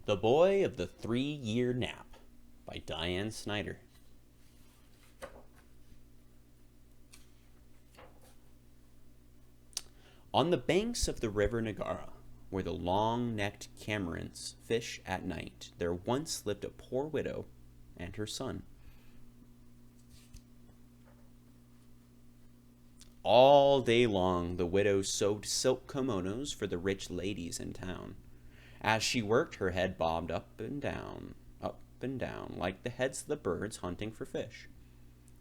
The Boy of the 3-Year Nap by Dianne Snyder. On the banks of the river Nagara, where the long-necked cormorants fish at night, there once lived a poor widow and her son. All day long, the widow sewed silk kimonos for the rich ladies in town. As she worked, her head bobbed up and down, like the heads of the birds hunting for fish.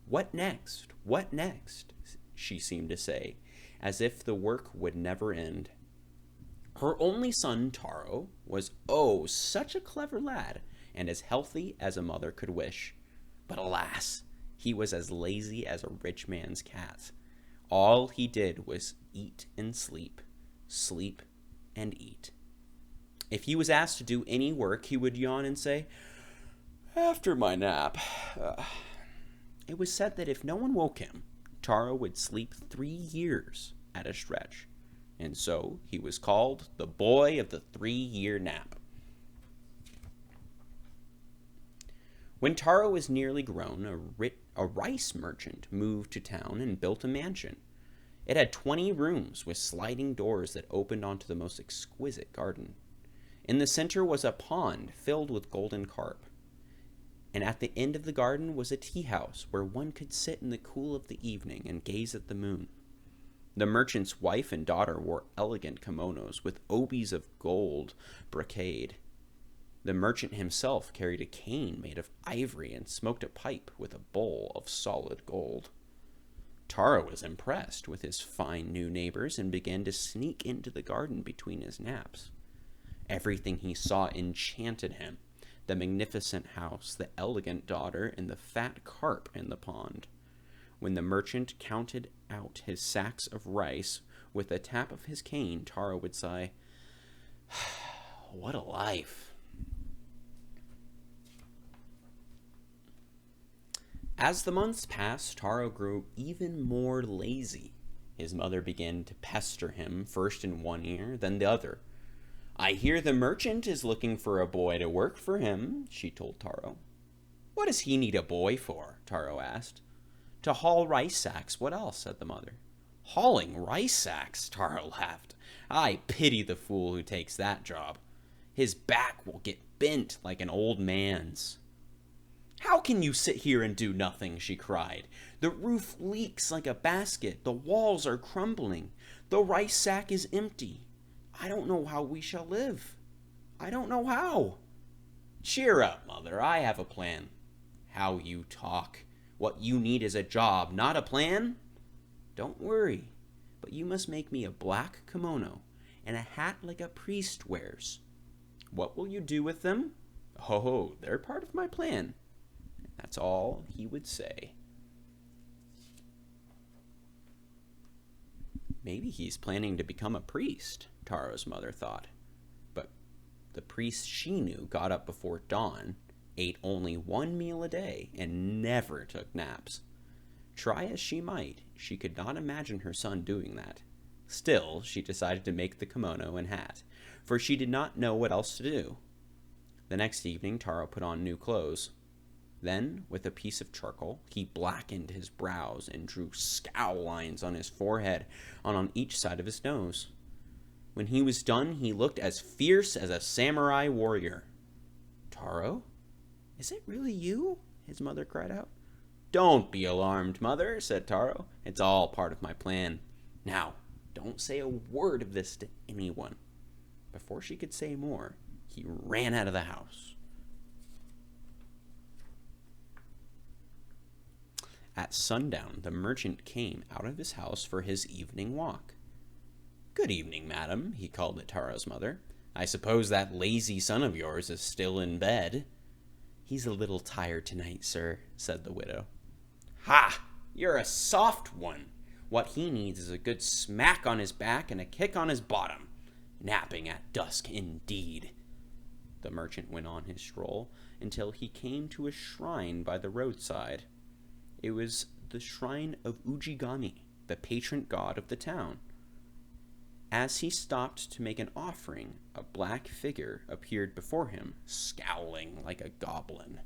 "What next? What next?" she seemed to say, as if the work would never end. Her only son, Taro, was such a clever lad, and as healthy as a mother could wish. But alas, he was as lazy as a rich man's cat. All he did was eat and sleep, sleep and eat. If he was asked to do any work, he would yawn and say, "After my nap." It was said that if no one woke him, Taro would sleep 3 years at a stretch. And so he was called the Boy of the 3-Year Nap. When Taro was nearly grown, a rice merchant moved to town and built a mansion. It had 20 rooms with sliding doors that opened onto the most exquisite garden. In the center was a pond filled with golden carp. And at the end of the garden was a tea house where one could sit in the cool of the evening and gaze at the moon. The merchant's wife and daughter wore elegant kimonos with obies of gold brocade. The merchant himself carried a cane made of ivory and smoked a pipe with a bowl of solid gold. Taro was impressed with his fine new neighbors and began to sneak into the garden between his naps. Everything he saw enchanted him: the magnificent house, the elegant daughter, and the fat carp in the pond. When the merchant counted out his sacks of rice with a tap of his cane, Taro would sigh, "What a life." As the months passed, Taro grew even more lazy. His mother began to pester him, first in one ear, then the other. "I hear the merchant is looking for a boy to work for him," she told Taro. "What does he need a boy for?" Taro asked. "To haul rice sacks. What else?" said the mother. "Hauling rice sacks?" Taro laughed. "I pity the fool who takes that job. His back will get bent like an old man's." "How can you sit here and do nothing?" she cried. "The roof leaks like a basket. The walls are crumbling. The rice sack is empty. I don't know how we shall live. I don't know how." "Cheer up, mother. I have a plan." "How you talk. What you need is a job, not a plan." "Don't worry, but you must make me a black kimono and a hat like a priest wears." "What will you do with them?" "Oh, they're part of my plan." That's all he would say. Maybe he's planning to become a priest, Taro's mother thought. But the priest she knew got up before dawn, ate only 1 meal a day, and never took naps. Try as she might, she could not imagine her son doing that. Still, she decided to make the kimono and hat, for she did not know what else to do. The next evening, Taro put on new clothes. Then, with a piece of charcoal, he blackened his brows and drew scowl lines on his forehead and on each side of his nose. When he was done, he looked as fierce as a samurai warrior. "Taro, is it really you?" his mother cried out. "Don't be alarmed, mother," said Taro. "It's all part of my plan. Now, don't say a word of this to anyone." Before she could say more, he ran out of the house. At sundown, the merchant came out of his house for his evening walk. "Good evening, madam," he called at Taro's mother. "I suppose that lazy son of yours is still in bed." "He's a little tired tonight, sir," said the widow. "Ha! You're a soft one. What he needs is a good smack on his back and a kick on his bottom. Napping at dusk, indeed." The merchant went on his stroll until he came to a shrine by the roadside. It was the shrine of Ujigami, the patron god of the town. As he stopped to make an offering, a black figure appeared before him, scowling like a goblin.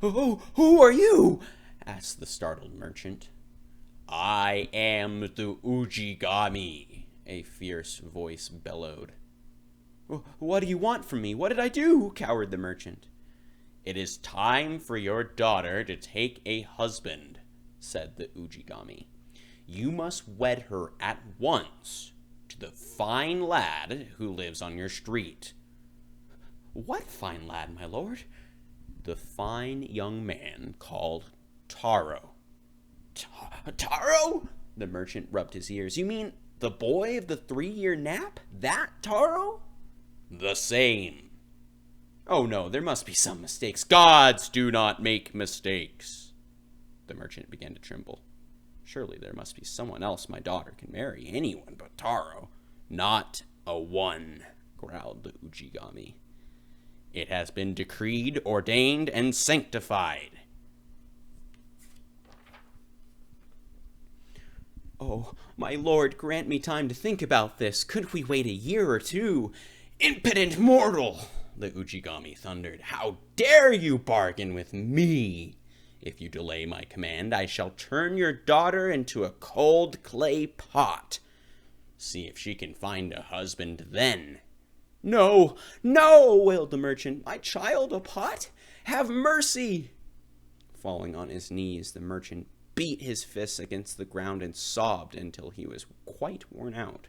"Oh, who are you?" asked the startled merchant. "I am the Ujigami," a fierce voice bellowed. "What do you want from me? What did I do?" cowered the merchant. "It is time for your daughter to take a husband," said the Ujigami. "You must wed her at once to the fine lad who lives on your street." "What fine lad, my lord?" "The fine young man called Taro." "Taro?" The merchant rubbed his ears. "You mean the boy of the 3-year nap? That Taro?" "The same." "Oh no, there must be some mistakes." "Gods do not make mistakes." The merchant began to tremble. "Surely there must be someone else my daughter can marry. Anyone but Taro." "Not a one," growled the Ujigami. "It has been decreed, ordained, and sanctified." "Oh, my lord, grant me time to think about this. Couldn't we wait a year or two?" "Impudent mortal!" the Ujigami thundered. "How dare you bargain with me? If you delay my command, I shall turn your daughter into a cold clay pot. See if she can find a husband then." "No, no," wailed the merchant. "My child a pot? Have mercy!" Falling on his knees, the merchant beat his fists against the ground and sobbed until he was quite worn out.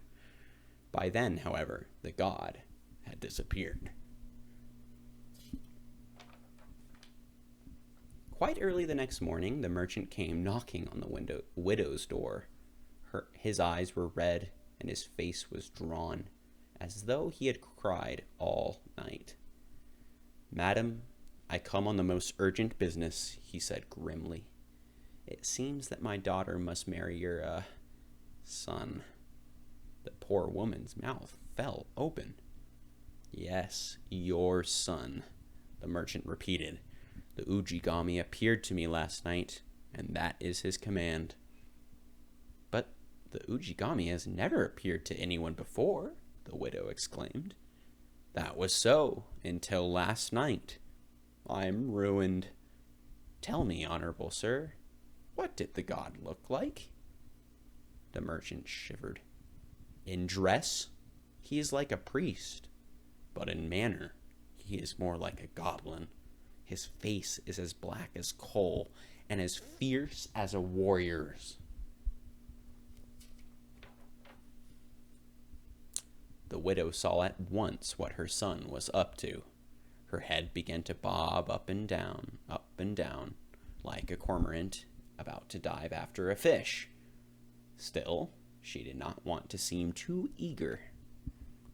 By then, however, the god had disappeared. Quite early the next morning, the merchant came knocking on the widow's door. His eyes were red, and his face was drawn, as though he had cried all night. "Madam, I come on the most urgent business," he said grimly. "It seems that my daughter must marry your, son." The poor woman's mouth fell open. "Yes, your son," the merchant repeated. "The Ujigami appeared to me last night, and that is his command." "But the Ujigami has never appeared to anyone before," the widow exclaimed. "That was so, until last night. I'm ruined. Tell me, honorable sir, what did the god look like?" The merchant shivered. "In dress, he is like a priest, but in manner, he is more like a goblin. His face is as black as coal and as fierce as a warrior's." The widow saw at once what her son was up to. Her head began to bob up and down, like a cormorant about to dive after a fish. Still, she did not want to seem too eager.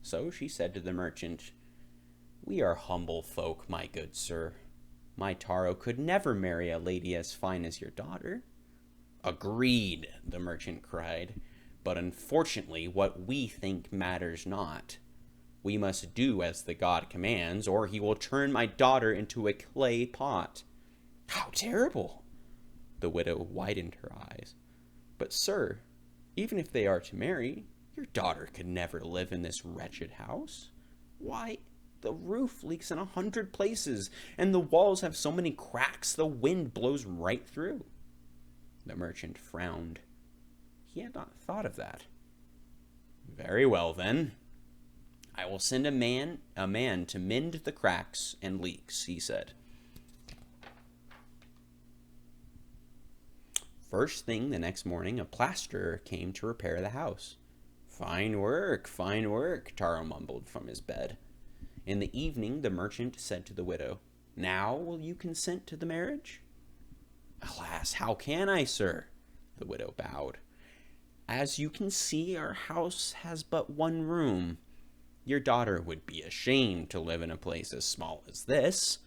So she said to the merchant, "We are humble folk, my good sir. My Taro could never marry a lady as fine as your daughter." "Agreed," the merchant cried. "But unfortunately, what we think matters not. We must do as the god commands, or he will turn my daughter into a clay pot." "How terrible!" The widow widened her eyes. "But, sir, even if they are to marry, your daughter could never live in this wretched house. Why, the roof leaks in 100 places, and the walls have so many cracks the wind blows right through." The merchant frowned. He had not thought of that. "Very well, then. I will send a man to mend the cracks and leaks," he said. First thing the next morning, a plasterer came to repair the house. Fine work, Taro mumbled from his bed. In the evening, the merchant said to the widow, "Now will you consent to the marriage?" "Alas, how can I, sir?" The widow bowed. "As you can see, our house has but one room. Your daughter would be ashamed to live in a place as small as this."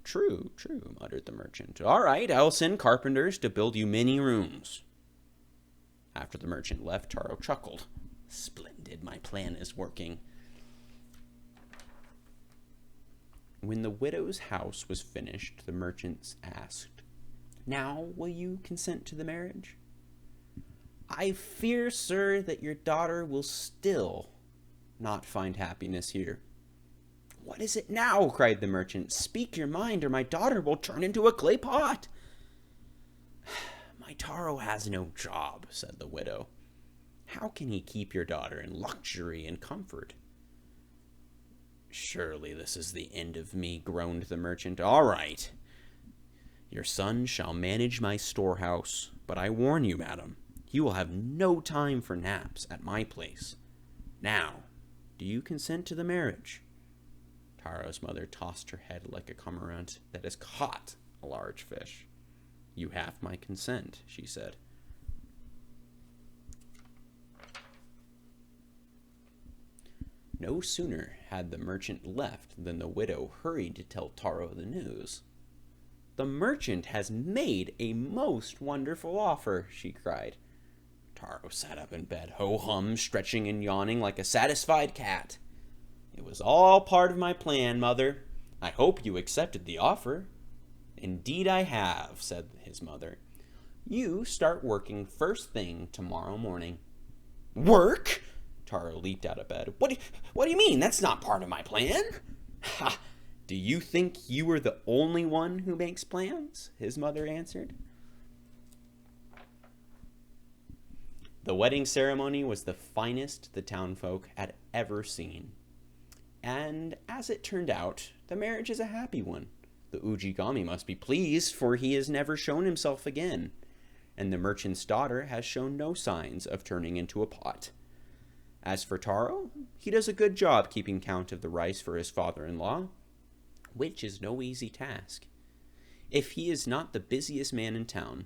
True, muttered the merchant. "All right, I'll send carpenters to build you many rooms." After the merchant left, Taro chuckled. "Splendid, my plan is working." When the widow's house was finished, the merchant asked, "Now will you consent to the marriage?" I fear, sir, that your daughter will still not find happiness here. What is it now? Cried the merchant. Speak your mind, or my daughter will turn into a clay pot. My Taro has no job, said the widow. How can he keep your daughter in luxury and comfort? Surely this is the end of me, groaned the merchant. All right. Your son shall manage my storehouse, but I warn you, madam, he will have no time for naps at my place. Now, do you consent to the marriage? Taro's mother tossed her head like a cormorant that has caught a large fish. You have my consent, she said. No sooner had the merchant left than the widow hurried to tell Taro the news. The merchant has made a most wonderful offer, she cried. Taro sat up in bed, ho-hum, stretching and yawning like a satisfied cat. It was all part of my plan, mother. I hope you accepted the offer. Indeed I have, said his mother. You start working first thing tomorrow morning. Work? Taro leaped out of bed. What do you mean? That's not part of my plan. Ha! Do you think you are the only one who makes plans? His mother answered. The wedding ceremony was the finest the townfolk had ever seen. And as it turned out, the marriage is a happy one. The Ujigami must be pleased, for he has never shown himself again, and the merchant's daughter has shown no signs of turning into a pot. As for Taro, he does a good job keeping count of the rice for his father-in-law, which is no easy task. If he is not the busiest man in town,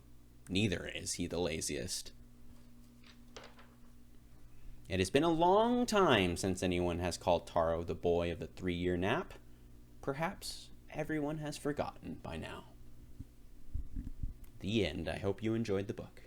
neither is he the laziest. It has been a long time since anyone has called Taro the boy of the 3-year nap. Perhaps everyone has forgotten by now. The end. I hope you enjoyed the book.